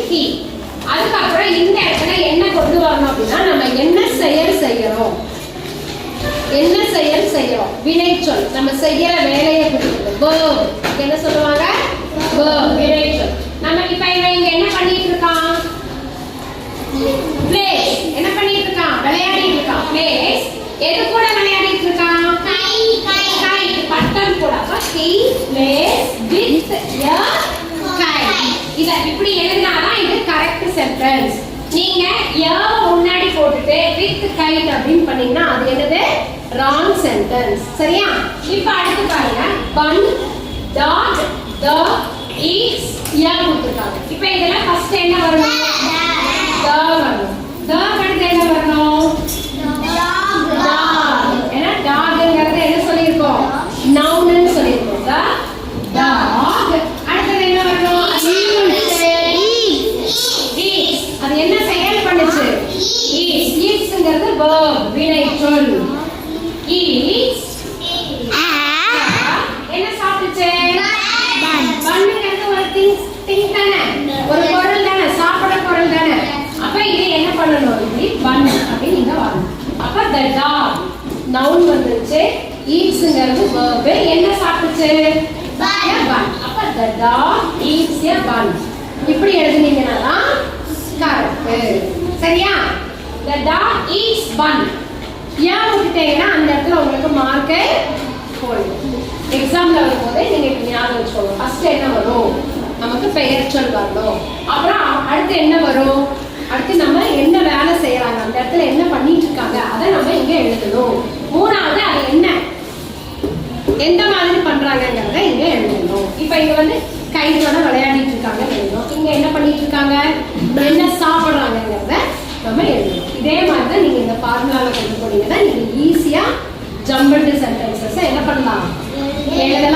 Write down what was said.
he. அதுக்கப்புறம் இந்த இடத்துல என்ன கொண்டு வரணும் அப்படின்னா நம்ம என்ன செயல் செய்யறோம், என்ன செயல் செய்யறோம், வினைச்சொல், நம்ம செய்யற வேலையை குறிக்கிறது verb. என்ன சொல்லுவாங்க, verb, வினைச்சொல். நம்ம இப்ப இங்க என்ன பண்ணிட்டு இருக்கான், plays. என்ன பண்ணிட்டு இருக்கான், விளையாடிட்டு இருக்கான். plays எது கூட விளையாடிட்டு இருக்கான், kite, பட்டம் கூட. அப்ப he plays with a kite. இத இப்படி எழுதினாதான் இது கரெக்ட் சென்டென்ஸ். நீங்க a முன்னாடி போட்டுட்டு with kite அப்படினு பண்ணீங்கன்னா அது என்னது, wrong sentence. சரியா? இப்போ அடுத்து பாருங்க, one dog the eats a கொடுத்திருக்காங்க. இப்போ இதெல்லாம் ஃபர்ஸ்ட் என்ன வரணும், the வரணும். the அடுத்து என்ன வரணும், dog. ஏன்னா டாக்ங்கிறது என்ன சொல்லிருக்கோம், noun னு சொல்லிருக்கோம். the dog. அடுத்து என்ன வரணும், eats. அது என்ன செயல் பண்ணுச்சு, eats. eatsங்கிறது verb, வினைச்சொல். eats என்ன சாப்பிடுச்சு, பண்ணுங்கிறது ஒரு திங் தானே, ஒரு பொருள் தானே, சாப்பிடுற பொருள் தானே. அப்ப இது என்ன பண்ணணும், இப்படி பன் அப்படி நீங்க வரணும். அப்ப the dog noun வந்துருச்சு, eatsங்கிறது verb, என்ன சாப்பிடுச்சு, bun. அப்ப the dog eats a bun. இப்படி எழுதுனீங்கன்னா தான் கரெக்ட். சரியா? the dog eats bun. ஏன் விட்டுட்டீங்கன்னா அந்த இடத்துல உங்களுக்கு மார்க்கே போயிடும். எக்ஸாம்ல வரும்போது நீங்க இப்படி ஞாபகம் வச்சுக்கோங்க. ஃபர்ஸ்ட் என்ன வரும், நமக்கு பெயர்ச்சொல் வரணும். அப்புறம் அடுத்து என்ன வரும், அடுத்து நம்ம என்ன வேலை செய்யறாங்க, அந்த இடத்துல என்ன பண்ணிட்டு இருக்காங்க அதை நம்ம இங்க எழுதணும். மூணாவது அது என்ன, எந்த மாதிரி பண்றாங்கங்கிறத இங்க எழுதணும். இப்ப இங்க வந்து கைகளோட விளையாடிட்டு இருக்காங்க எழுதணும். இங்க என்ன பண்ணிட்டு இருக்காங்க, என்ன சாப்பிடுறாங்கிறத நம்ம எழுதணும். இதே மாதிரி தான் நீங்க இந்த ஃபார்முலாவை கொண்டு போனீங்கன்னா நீங்க ஈஸியா ஜம்பிள்டு சென்டென்சஸ் என்ன பண்ணலாம், எழுதலாம்.